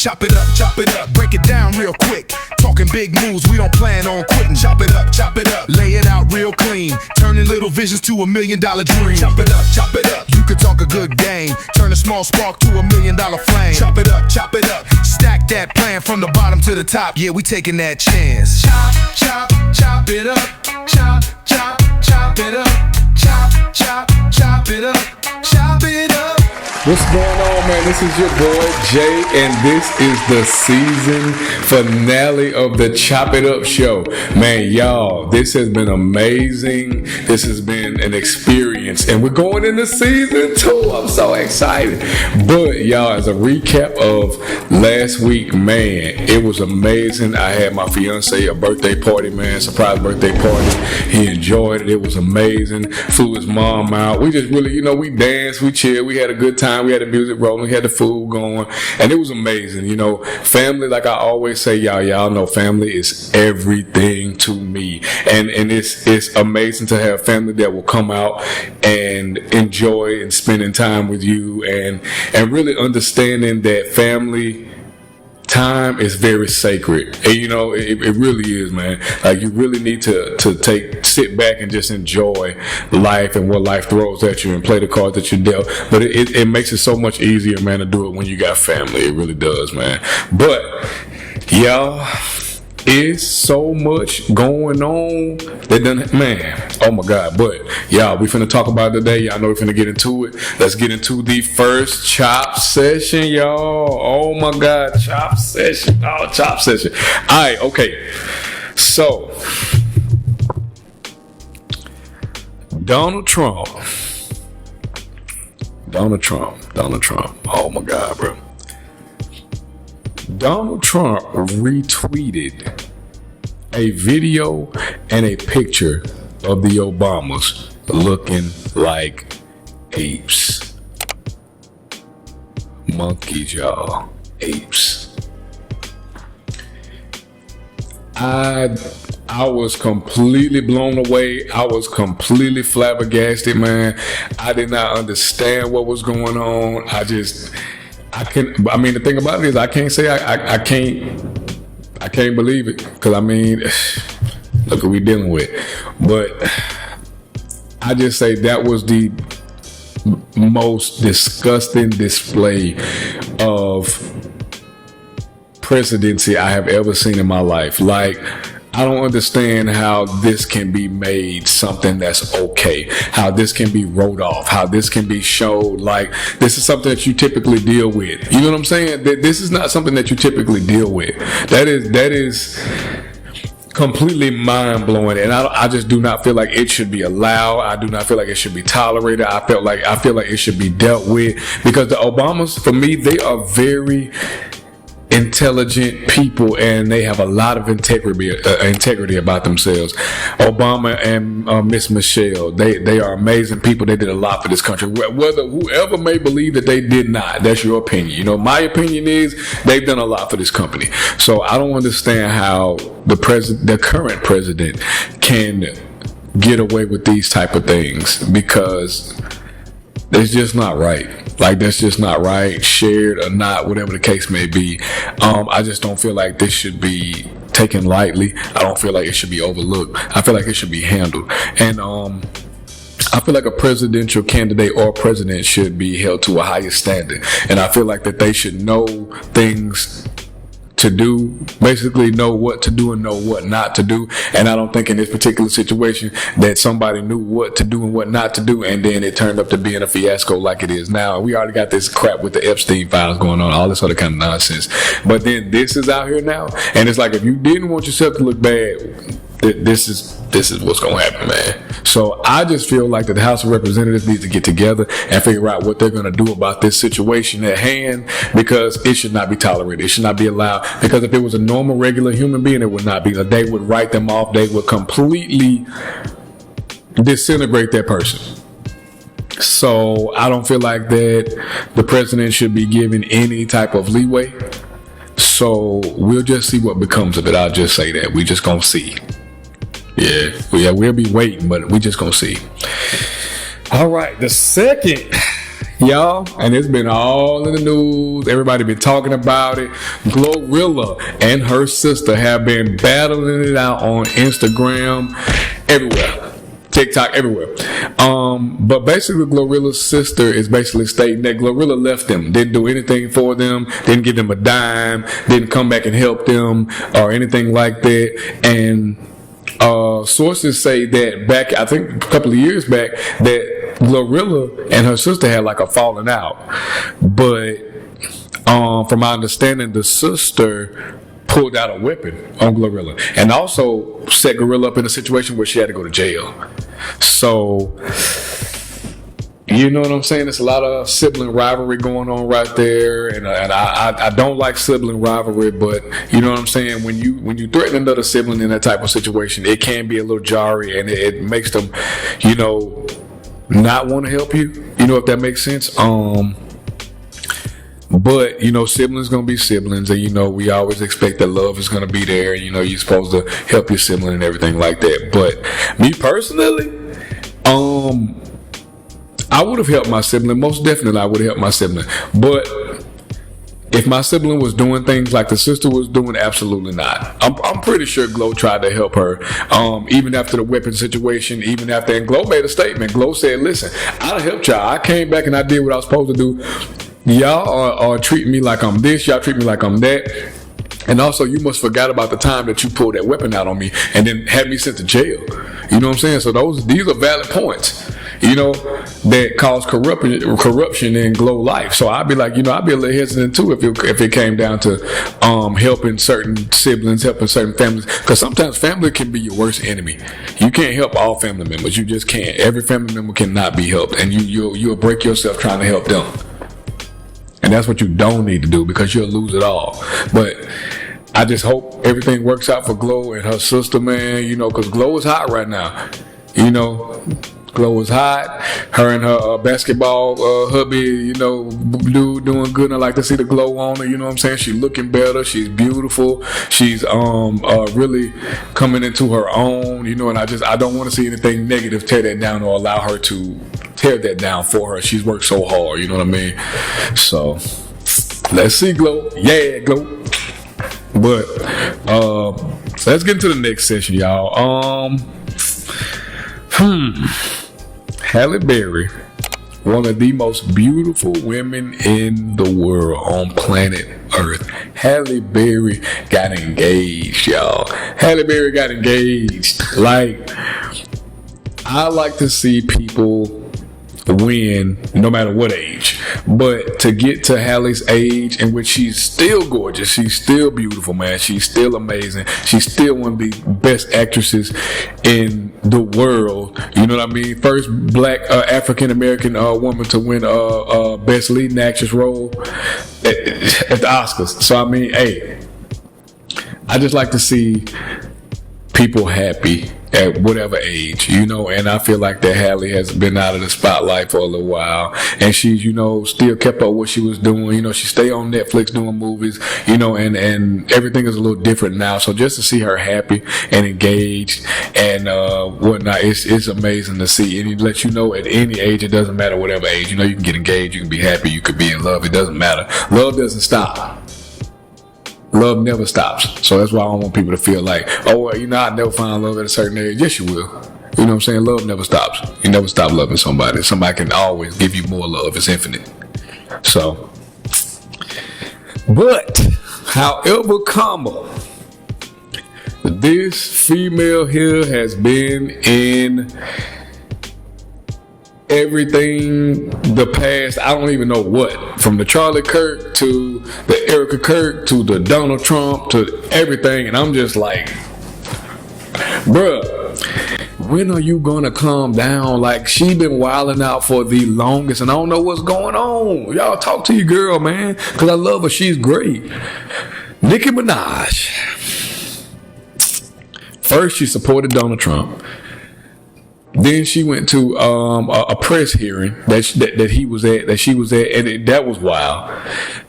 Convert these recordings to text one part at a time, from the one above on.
Chop it up, break it down real quick. Talking big moves, we don't plan on quitting. Chop it up, lay it out real clean. Turning little visions to $1 million dream. Chop it up, you can talk a good game. Turn a small spark to $1 million flame. Chop it up, stack that plan from the bottom to the top. Yeah, we taking that chance. Chop it up, chop it up, chop it up, chop it up. What's going on, man? This is your boy Jay, and this is the season finale of the Chop It Up show. Man, y'all, this has been amazing. This has been an experience, and we're going into season 2. I'm so excited. But y'all, as a recap of last week, man, it was amazing. I had my fiance a birthday party, man, surprise birthday party. He enjoyed it. It was amazing. Flew his mom out. We just really, we danced, we chilled, we had a good time. We had the music rolling, we had the food going, and it was amazing. Family, like I always say, y'all know family is everything to me, and it's amazing to have family that will come out and enjoy and spending time with you, and really understanding that family time is very sacred. And it really is, man. Like, you really need to sit back and just enjoy life and what life throws at you and play the cards that you dealt. But it makes it so much easier, man, to do it when you got family. It really does, man. But y'all, it's so much going on that doesn't, man, oh my God. But y'all, we finna talk about it today. Y'all know we finna get into it. Let's get into the first chop session, y'all. Oh my God, chop session. Oh, chop session. All right, okay. So, Donald Trump. Oh my God, bro. Donald Trump retweeted a video and a picture of the Obamas looking like apes. Monkeys, y'all. Apes. I was completely blown away. I was completely flabbergasted, man. I did not understand what was going on. The thing about it is, I can't say I can't believe it, because look what we dealing with. But I just say that was the most disgusting display of presidency I have ever seen in my life. Like, I don't understand how this can be made something that's okay, how this can be wrote off, how this can be showed like this is something that you typically deal with. You know what I'm saying? This is not something that you typically deal with. That is completely mind-blowing, and I just do not feel like it should be allowed. I do not feel like it should be tolerated. I feel like it should be dealt with, because the Obamas, for me, they are very intelligent people, and they have a lot of integrity about themselves. Obama and Miss Michelle, they are amazing people. They did a lot for this country. Whether whoever may believe that they did not, that's your opinion. My opinion is they've done a lot for this company. So I don't understand how the current president can get away with these type of things, because it's just not right. Like, that's just not right, shared or not, whatever the case may be. I just don't feel like this should be taken lightly. I don't feel like it should be overlooked. I feel like it should be handled. And I feel like a presidential candidate or president should be held to a higher standard. And I feel like that they should know things to do, basically know what to do and know what not to do. And I don't think in this particular situation that somebody knew what to do and what not to do, and then it turned up to being a fiasco like it is now. We already got this crap with the Epstein files going on, all this other kind of nonsense. But then this is out here now, and it's like, if you didn't want yourself to look bad, this is what's gonna happen, man. So I just feel like that the House of Representatives needs to get together and figure out what they're gonna do about this situation at hand, because it should not be tolerated. It should not be allowed. Because if it was a normal, regular human being, it would not be. They would write them off. They would completely disintegrate that person. So I don't feel like that the president should be given any type of leeway. So we'll just see what becomes of it. I'll just say that. We just gonna see. We'll be waiting, but we just gonna see. All right, the second y'all, and it's been all in the news. Everybody been talking about it. Glorilla and her sister have been battling it out on Instagram, everywhere, TikTok, everywhere. But basically, Glorilla's sister is basically stating that Glorilla left them, didn't do anything for them, didn't give them a dime, didn't come back and help them or anything like that, and sources say that back, I think a couple of years back, that Glorilla and her sister had like a falling out. But from my understanding, the sister pulled out a weapon on Glorilla and also set Glorilla up in a situation where she had to go to jail. So, you know what I'm saying? There's a lot of sibling rivalry going on right there, and I don't like sibling rivalry, but you know what I'm saying? When you threaten another sibling in that type of situation, it can be a little jarring, and it makes them, you know, not want to help you. You know, if that makes sense. But you know, siblings gonna be siblings, and you know, we always expect that love is gonna be there. You know, you're supposed to help your sibling and everything like that. But me personally, I would have helped my sibling. Most definitely, I would have helped my sibling. But if my sibling was doing things like the sister was doing, absolutely not. I'm pretty sure Glow tried to help her, even after the weapon situation, even after. And Glow made a statement. Glow said, "Listen, I helped y'all. I came back and I did what I was supposed to do. Y'all are treating me like I'm this. Y'all treat me like I'm that. And also, you must forgot about the time that you pulled that weapon out on me and then had me sent to jail." You know what I'm saying? So these are valid points, you know, that cause corruption in Glow life. So I'd be like, you know, I'd be a little hesitant too if it came down to helping certain siblings, helping certain families, because sometimes family can be your worst enemy. You can't help all family members. You just can't. Every family member cannot be helped, and you'll break yourself trying to help them. And that's what you don't need to do, because you'll lose it all. But I just hope everything works out for Glow and her sister, man, you know, because Glow is hot right now. You know, Glow is hot. Her and her basketball hubby, you know, doing good. And I like to see the glow on her, you know what I'm saying? She's looking better. She's beautiful. She's really coming into her own, you know, and I don't want to see anything negative tear that down or allow her to tear that down for her. She's worked so hard, you know what I mean? So let's see, Glow. Yeah, Glow. But let's get into the next session, y'all. Halle Berry, one of the most beautiful women in the world on planet Earth. Halle Berry got engaged, y'all. Halle Berry got engaged. Like, I like to see people win no matter what age, but to get to Halle's age in which she's still gorgeous, she's still beautiful, man, she's still amazing, she's still one of the best actresses in the world, you know what I mean? First black African American woman to win best leading actress role at the Oscars. So I mean, hey, I just like to see people happy at whatever age, you know, and I feel like that Halle has been out of the spotlight for a little while, and she's, you know, still kept up what she was doing, you know, she stay on Netflix doing movies, you know, and everything is a little different now, so just to see her happy and engaged and whatnot, it's amazing to see, and it lets you know at any age, it doesn't matter whatever age, you know, you can get engaged, you can be happy, you could be in love, it doesn't matter. Love doesn't stop. Love never stops. So that's why I don't want people to feel like, oh, well, you know, I never find love at a certain age. Yes, you will. You know what I'm saying? Love never stops. You never stop loving somebody. Somebody can always give you more love. It's infinite. So, but, however, this female here has been in everything the past, I don't even know what, from the Charlie Kirk to the Erica Kirk to the Donald Trump to everything, and I'm just like, bruh, when are you gonna calm down? Like, she been wilding out for the longest, and I don't know what's going on. Y'all talk to your girl, man, because I love her. She's great. Nicki Minaj. First, she supported Donald Trump. Then she went to a press hearing that he was at, that she was at, and that was wild.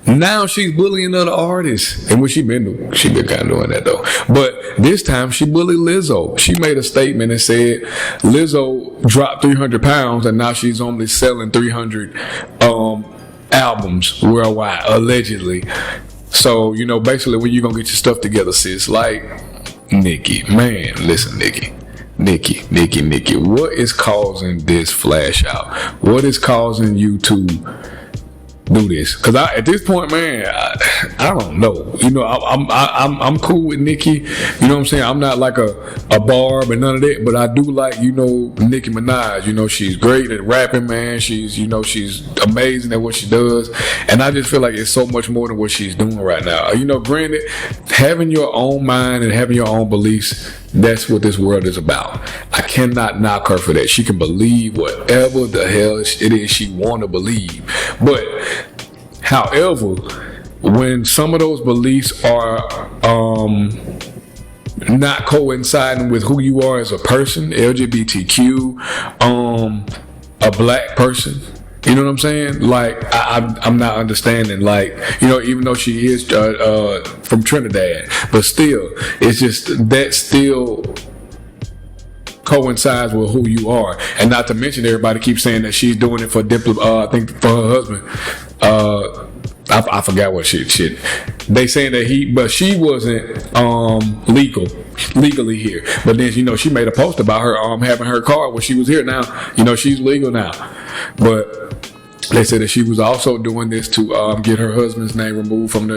Now she's bullying other artists, and what she been kind of doing that though. But this time she bullied Lizzo. She made a statement and said Lizzo dropped 300 pounds, and now she's only selling 300 albums worldwide, allegedly. So basically, when you gonna get your stuff together, sis? Like, Nicki, man, listen, Nicki, what is causing this flash out? What is causing you to do this? Because at this point, man, I don't know. I'm cool with Nicki. You know what I'm saying? I'm not like a Barb and none of that, but I do like Nicki Minaj. She's great at rapping, man. She's amazing at what she does, and I just feel like it's so much more than what she's doing right now. Granted, having your own mind and having your own beliefs, that's what this world is about. I cannot knock her for that. She can believe whatever the hell it is she want to believe. But, however, when some of those beliefs are not coinciding with who you are as a person, LGBTQ, a black person, you know what I'm saying? Like, I'm not understanding. Like, even though she is from Trinidad, but still, it's just that still coincides with who you are. And not to mention, everybody keeps saying that she's doing it for I think for her husband. I forgot what shit. They saying that but she wasn't legally here. But then she made a post about her having her card when she was here. Now she's legal now, but they said that she was also doing this to get her husband's name removed from the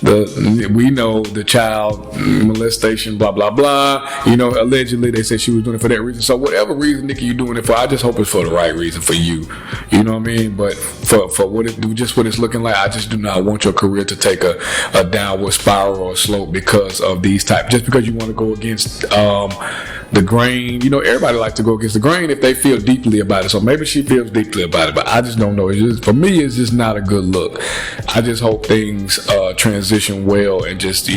the child molestation, blah blah blah. Allegedly they said she was doing it for that reason. So whatever reason, Nicki, you doing it for, I just hope it's for the right reason for you. You know what I mean? But for what it's looking like, I just do not want your career to take a downward spiral or slope because of these just because you want to go against the grain. Everybody likes to go against the grain if they feel deeply about it. So maybe she feels deeply about it, but I just don't know. For me, it's just not a good look. I just hope things transition well and just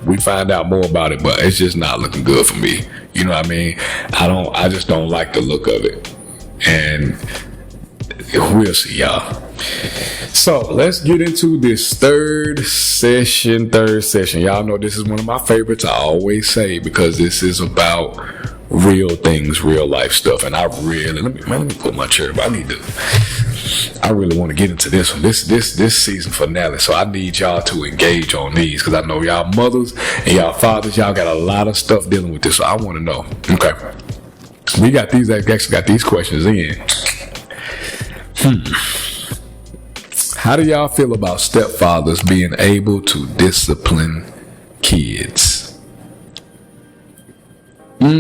we find out more about it, but it's just not looking good for me. You know what I mean? I just don't like the look of it, and we'll see, y'all. So let's get into this third session. Y'all know this is one of my favorites. I always say, because this is about real things, real life stuff, and let me put my chair up. I really want to get into this one. This season finale. So I need y'all to engage on these, because I know y'all mothers and y'all fathers, y'all got a lot of stuff dealing with this. So I want to know. Okay, we got these. Actually, got these questions in. How do y'all feel about stepfathers being able to discipline kids? I'm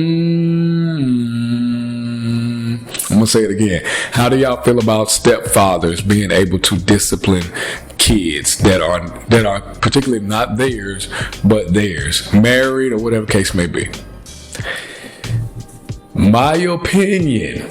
gonna say it again. How do y'all feel about stepfathers being able to discipline kids that are particularly not theirs, but theirs, married or whatever case may be? My opinion.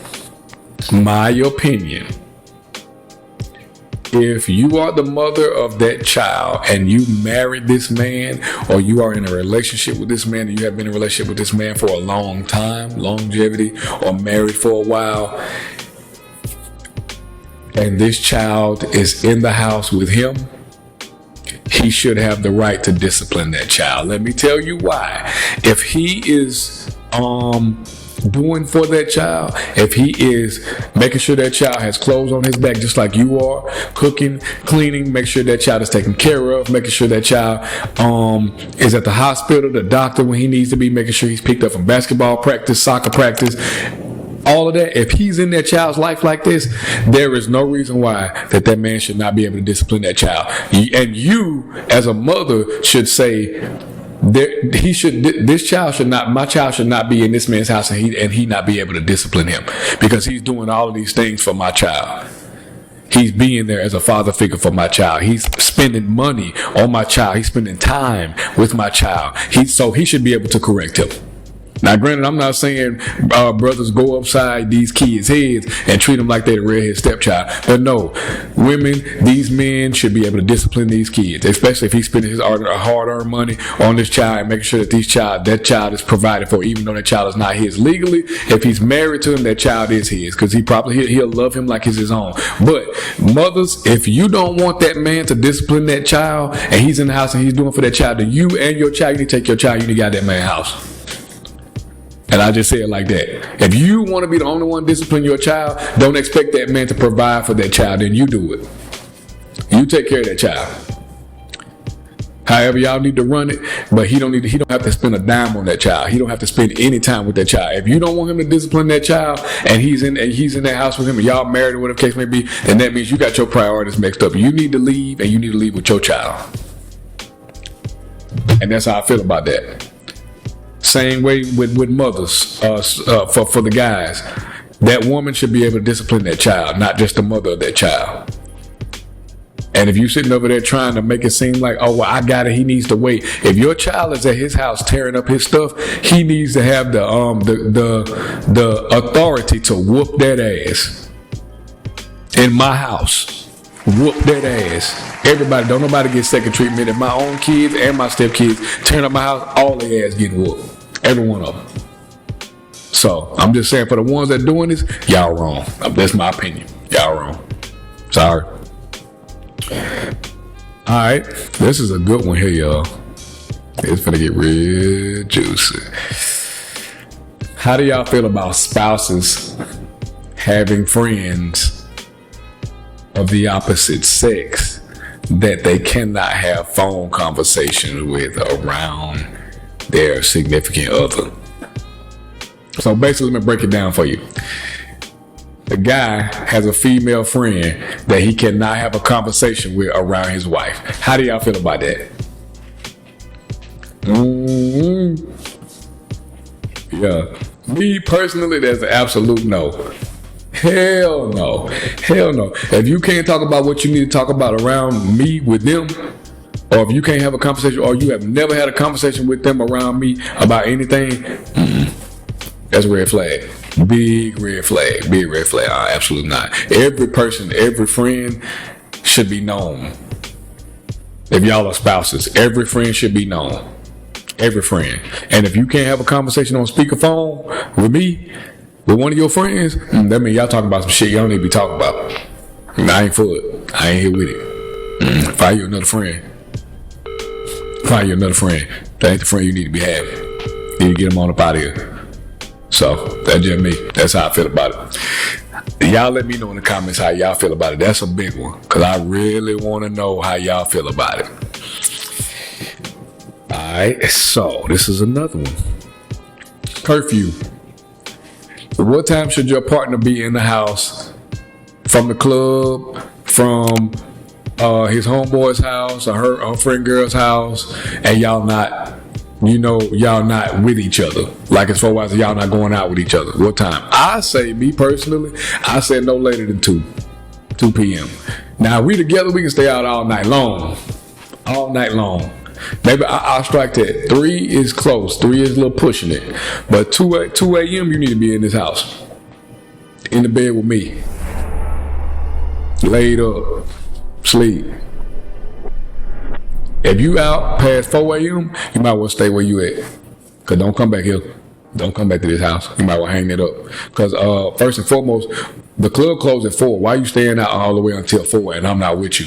If you are the mother of that child and you married this man, or you are in a relationship with this man and you have been in a relationship with this man for a long time, longevity, or married for a while, and this child is in the house with him, he should have the right to discipline that child. Let me tell you why. If he is doing for that child, if he is making sure that child has clothes on his back just like you are, cooking, cleaning, make sure that child is taken care of, making sure that child is at the hospital, the doctor when he needs to be, making sure he's picked up from basketball practice, soccer practice, all of that. If he's in that child's life like this, there is no reason why that man should not be able to discipline that child. And you as a mother should say, my child should not be in this man's house and he not be able to discipline him, because he's doing all of these things for my child. He's being there as a father figure for my child. He's spending money on my child. He's spending time with my child. So he should be able to correct him. Now, granted, I'm not saying brothers go upside these kids' heads and treat them like they're the redhead stepchild. But no, women, these men should be able to discipline these kids, especially if he's spending his hard-earned money on this child and making sure that that child is provided for, even though that child is not his legally. If he's married to him, that child is his, because he'll love him like it's his own. But mothers, if you don't want that man to discipline that child, and he's in the house and he's doing for that child, then you and your child, you need to take your child, you need to get out of that man's house. And I just say it like that. If you want to be the only one disciplining your child, don't expect that man to provide for that child. Then you do it. You take care of that child. However, y'all need to run it, but he don't have to spend a dime on that child. He don't have to spend any time with that child. If you don't want him to discipline that child, and he's in that house with him, and y'all married or whatever the case may be, then that means you got your priorities mixed up. You need to leave, and you need to leave with your child. And that's how I feel about that. Same way with mothers, for the guys. That woman should be able to discipline that child, not just the mother of that child. And if you sitting over there trying to make it seem like, oh, well, I got it, he needs to wait. If your child is at his house tearing up his stuff, he needs to have the authority to whoop that ass. In my house, whoop that ass. Everybody, don't nobody get second treatment. If my own kids and my stepkids turn up my house, all their ass getting whooped. Every one of them. So, I'm just saying, for the ones that doing this, y'all wrong. That's my opinion. Y'all wrong. Sorry. Alright, this is a good one here, y'all. It's gonna get real juicy. How do y'all feel about spouses having friends of the opposite sex that they cannot have phone conversations with around their significant other? So basically, let me break it down for you. The guy has a female friend that he cannot have a conversation with around his wife. How do y'all feel about that? Yeah. Me personally, that's an absolute no. Hell no. Hell no. If you can't talk about what you need to talk about around me with them, or if you can't have a conversation, or you have never had a conversation with them around me about anything, that's a red flag. Big red flag. Big red flag. Absolutely not. Every person, every friend should be known. If y'all are spouses, every friend should be known. Every friend. And if you can't have a conversation on speakerphone with me, with one of your friends, that means y'all talking about some shit y'all need to be talking about. I ain't for it. I ain't here with it. Find you another friend. Find you another friend. That ain't the friend you need to be having. You need to get them on up out of here. So, that's just me. That's how I feel about it. Y'all let me know in the comments how y'all feel about it. That's a big one, because I really want to know how y'all feel about it. Alright, so this is another one. Curfew. What time should your partner be in the house? From the club, from his homeboy's house, or her friend girl's house, and y'all not with each other. Like, as far as y'all not going out with each other. What time? I say, me personally, I say no later than 2 p.m. Now, we together, we can stay out all night long. All night long. Maybe I'll strike that. 3 is close. 3 is a little pushing it. But 2 a.m., you need to be in this house. In the bed with me. Laid up. Sleep. If you out past 4 a.m., you might well stay where you at. Because don't come back here. Don't come back to this house. You might well hang it up. Because first and foremost, the club closes at 4. Why you staying out all the way until 4 and I'm not with you?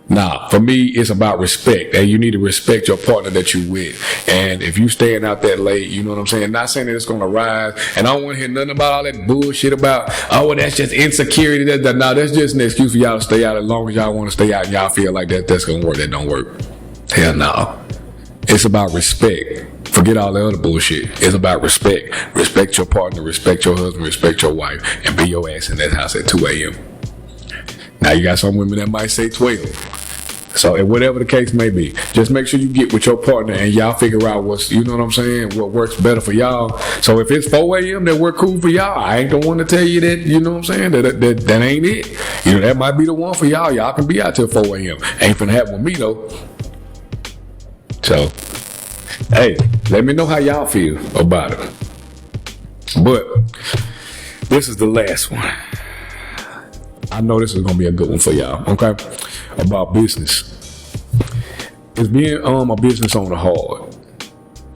Nah, for me, it's about respect. And you need to respect your partner that you with. And if you staying out that late, you know what I'm saying? Not saying that it's going to rise. And I don't want to hear nothing about all that bullshit about, oh, well, that's just insecurity. No, that's just an excuse for y'all to stay out as long as y'all want to stay out and y'all feel like that's going to work. That don't work. Hell no. It's about respect. Forget all the other bullshit. It's about respect. Respect your partner, respect your husband, respect your wife, and be your ass in that house at 2 a.m. Now, you got some women that might say 12. So, whatever the case may be, just make sure you get with your partner and y'all figure out what's, you know what I'm saying, what works better for y'all. So, if it's 4 a.m. that work cool for y'all, I ain't the one to tell you that, you know what I'm saying, that ain't it. You know, that might be the one for y'all. Y'all can be out till 4 a.m. Ain't finna happen with me, though. So, hey, Let me know how y'all feel about it. But this is the last one. I know this is gonna be a good one for y'all. Okay, about business. It's being a business owner hard,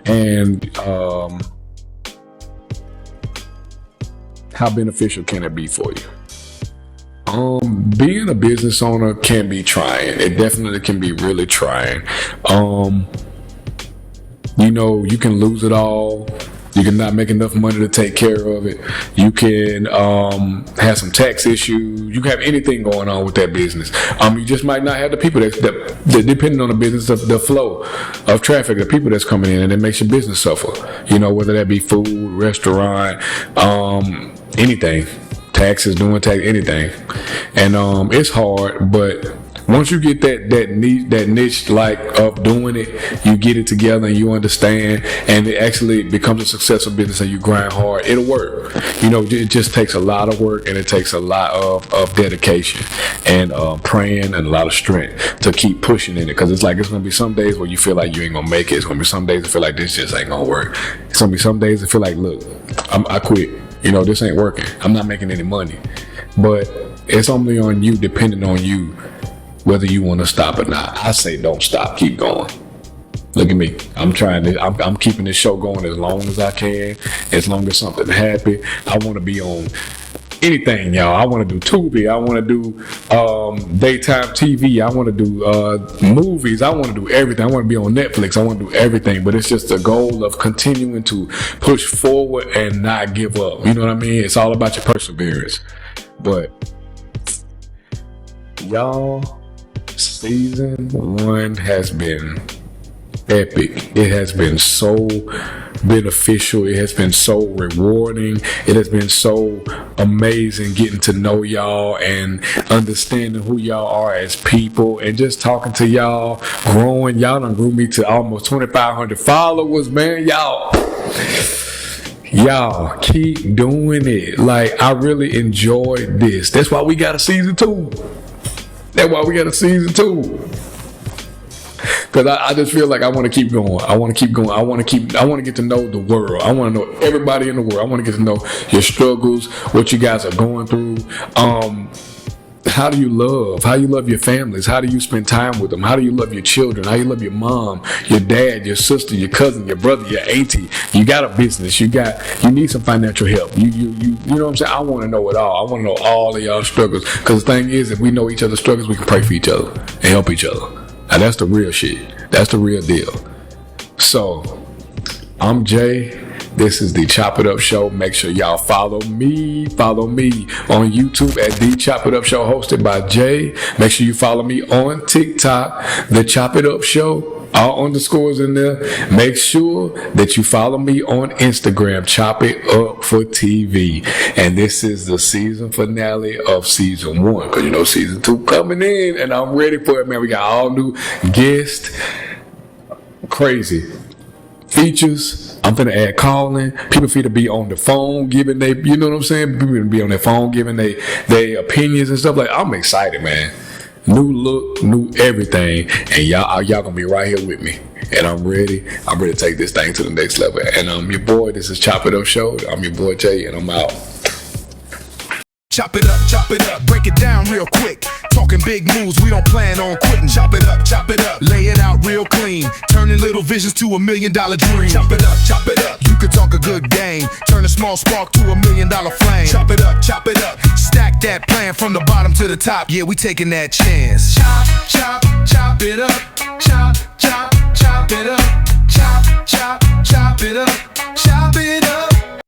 and how beneficial can it be for you? Being a business owner can be trying. It definitely can be really trying. You know, you can lose it all. You can not make enough money to take care of it. You can have some tax issues. You can have anything going on with that business. You just might not have the people that depending on the business, the flow of traffic, the people that's coming in, and it makes your business suffer. You know, whether that be food, restaurant, anything, taxes, doing tax, anything. And it's hard, but once you get that niche like of doing it, you get it together and you understand, and it actually becomes a successful business and you grind hard, it'll work. You know, it just takes a lot of work, and it takes a lot of dedication and praying and a lot of strength to keep pushing in it, because it's going to be some days where you feel like you ain't going to make it. It's going to be some days that feel like this just ain't going to work. It's going to be some days that feel like, look, I quit. You know, this ain't working. I'm not making any money. But it's only on you, depending on you, whether you want to stop or not. I say don't stop, keep going. Look at me. I'm keeping this show going as long as I can, as long as something happy. I want to be on anything, y'all. I want to do Tubi. I want to do daytime TV. I want to do movies. I want to do everything. I want to be on Netflix. I want to do everything. But it's just the goal of continuing to push forward and not give up. You know what I mean? It's all about your perseverance. But y'all, season 1 has been epic. It has been so beneficial. It has been so rewarding. It has been so amazing getting to know y'all and understanding who y'all are as people, and just talking to y'all, growing. Y'all done grew me to almost 2,500 followers, man. Y'all keep doing it. Like, I really enjoyed this. That's why we got a season 2. That's why we got a season 2. Because I just feel like I want to keep going. I want to get to know the world. I want to know everybody in the world. I want to get to know your struggles, what you guys are going through. How do you love your families? How do you spend time with them? How do you love your children? How do you love your mom, your dad, your sister, your cousin, your brother, your auntie? You got a business. You need some financial help. You know what I'm saying? I want to know it all. I want to know all of y'all struggles. Because the thing is, if we know each other's struggles, we can pray for each other and help each other. Now that's the real shit. That's the real deal. So, I'm Jay. This is the Chop It Up Show. Make sure y'all follow me on YouTube at The Chop It Up Show, hosted by Jay. Make sure you follow me on TikTok, The Chop It Up Show, all underscores in there. Make sure that you follow me on Instagram, Chop It Up for TV. And this is the season finale of season 1, because you know season 2 coming in, and I'm ready for it, man. We got all new guests, crazy features. I'm finna add calling. People finna be on the phone giving they, you know what I'm saying? People finna be on their phone giving their opinions and stuff. Like, I'm excited, man. New look, new everything, and y'all gonna be right here with me. And I'm ready to take this thing to the next level. And I'm your boy. This is Chop It Up Show. I'm your boy Jay, and I'm out. Chop it up, break it down real quick. Talking big moves, we don't plan on quitting. Chop it up, lay it out real clean. Turning little visions to $1 million dream. Chop it up, you can talk a good game. Turn a small spark to $1 million flame. Chop it up, stack that plan from the bottom to the top. Yeah, we taking that chance. Chop it up, chop it up, chop it up.